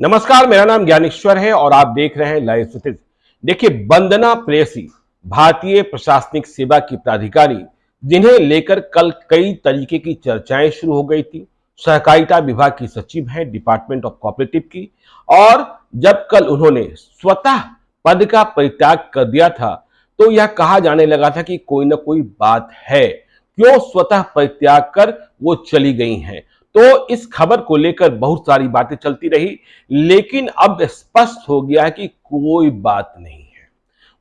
नमस्कार, मेरा नाम ज्ञानेश्वर है और आप देख रहे हैं लाइव स्थिति। देखिए, वंदना प्रेयसी भारतीय प्रशासनिक सेवा की प्राधिकारी, जिन्हें लेकर कल कई तरीके की चर्चाएं शुरू हो गई थी। सहकारिता विभाग की सचिव हैं डिपार्टमेंट ऑफ कोऑपरेटिव की, और जब कल उन्होंने स्वतः पद का परित्याग कर दिया था तो यह कहा जाने लगा था कि कोई ना कोई बात है, क्यों स्वतः परित्याग कर वो चली गई हैं। तो इस खबर को लेकर बहुत सारी बातें चलती रही, लेकिन अब स्पष्ट हो गया है कि कोई बात नहीं है।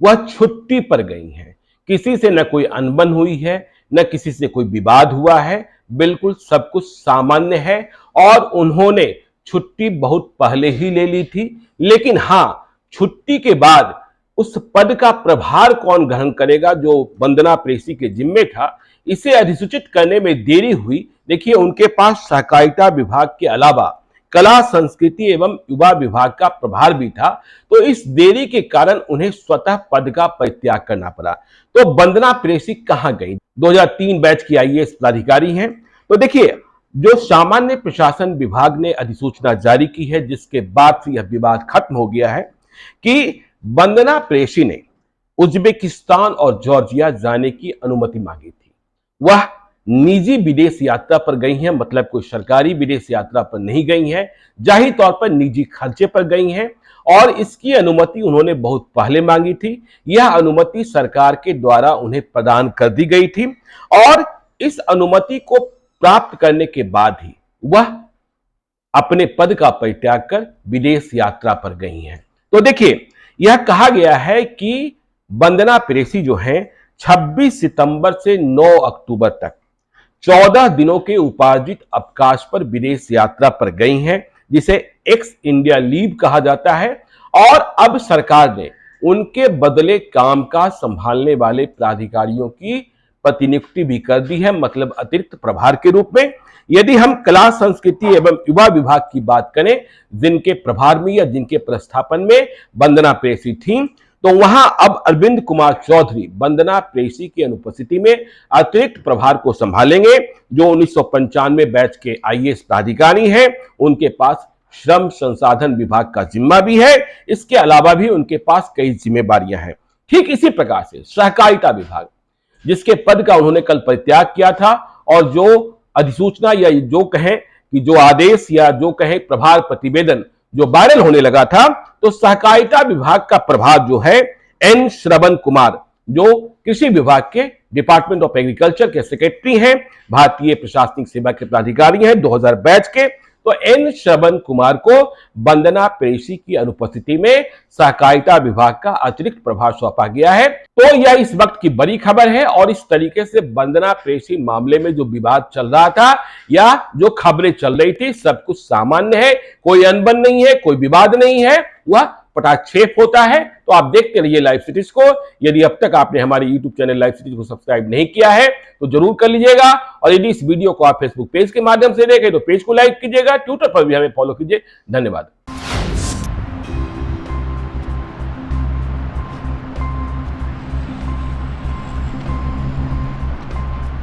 वह छुट्टी पर गई हैं। किसी से न कोई अनबन हुई है, न किसी से कोई विवाद हुआ है। बिल्कुल सब कुछ सामान्य है और उन्होंने छुट्टी बहुत पहले ही ले ली थी। लेकिन हां, छुट्टी के बाद उस पद का प्रभार कौन ग्रहण करेगा जो वंदना प्रेयसी के जिम्मे था, इसे अधिसूचित करने में देरी हुई। देखिए, उनके पास सहकारिता विभाग के अलावा कला संस्कृति एवं युवा विभाग का प्रभार भी था, तो इस देरी के कारण उन्हें स्वतः पद का परित्याग करना पड़ा। तो वंदना प्रेयसी कहां गई? 2003 बैच की आईएएस प्राधिकारी हैं। तो देखिए, जो सामान्य प्रशासन विभाग ने अधिसूचना जारी की है, जिसके बाद से यह विवाद खत्म हो गया है कि वंदना प्रेयसी ने उज्बेकिस्तान और जॉर्जिया जाने की अनुमति मांगी थी। वह निजी विदेश यात्रा पर गई हैं, मतलब कोई सरकारी विदेश यात्रा पर नहीं गई हैं, जाहिर तौर पर निजी खर्चे पर गई हैं। और इसकी अनुमति उन्होंने बहुत पहले मांगी थी। यह अनुमति सरकार के द्वारा उन्हें प्रदान कर दी गई थी और इस अनुमति को प्राप्त करने के बाद ही वह अपने पद का परित्याग कर विदेश यात्रा पर गई हैं। तो देखिए, यह कहा गया है कि वंदना प्रेयसी जो है 26 सितंबर से 9 अक्टूबर तक 14 दिनों के उपार्जित अवकाश पर विदेश यात्रा पर गई हैं, जिसे एक्स इंडिया लीव कहा जाता है। और अब सरकार ने उनके बदले कामकाज संभालने वाले प्राधिकारियों की प्रतिनियुक्ति भी कर दी है, मतलब अतिरिक्त प्रभार के रूप में। यदि हम कला संस्कृति एवं युवा विभाग की बात करें, जिनके प्रभार में या जिनके प्रस्थापन में वंदना प्रेयसी थी, तो वहां अब अरविंद कुमार चौधरी वंदना प्रेयसी की अनुपस्थिति में अतिरिक्त प्रभार को संभालेंगे, जो 1995 बैच के आईएएस प्राधिकारी हैं। उनके पास श्रम संसाधन विभाग का जिम्मा भी है। इसके अलावा भी उनके पास कई जिम्मेदारियां हैं। ठीक इसी प्रकार से सहकारिता विभाग, जिसके पद का उन्होंने कल परित्याग किया था, और जो अधिसूचना या जो कहें कि जो आदेश या जो कहें प्रभार प्रतिवेदन जो वायरल होने लगा था, तो सहकारिता विभाग का प्रभार जो है एन श्रवण कुमार, जो कृषि विभाग के डिपार्टमेंट ऑफ एग्रीकल्चर के सेक्रेटरी हैं, भारतीय प्रशासनिक सेवा के प्राधिकारी हैं 2000 बैच के, तो एन श्रवण कुमार को वंदना प्रेयसी की अनुपस्थिति में सहकारिता विभाग का अतिरिक्त प्रभार सौंपा गया है। तो यह इस वक्त की बड़ी खबर है। और इस तरीके से वंदना प्रेयसी मामले में जो विवाद चल रहा था या जो खबरें चल रही थी, सब कुछ सामान्य है, कोई अनबन नहीं है, कोई विवाद नहीं है, वह पटाक्षेप होता है। तो आप देखते रहिए लाइव सिटीज को। यदि अब तक आपने हमारे यूट्यूब चैनल लाइव सिटीज को सब्सक्राइब नहीं किया है तो जरूर कर लीजिएगा। और यदि इस वीडियो को आप फेसबुक पेज के माध्यम से देखें तो पेज को लाइक कीजिएगा, ट्विटर पर भी हमें फॉलो कीजिए। धन्यवाद।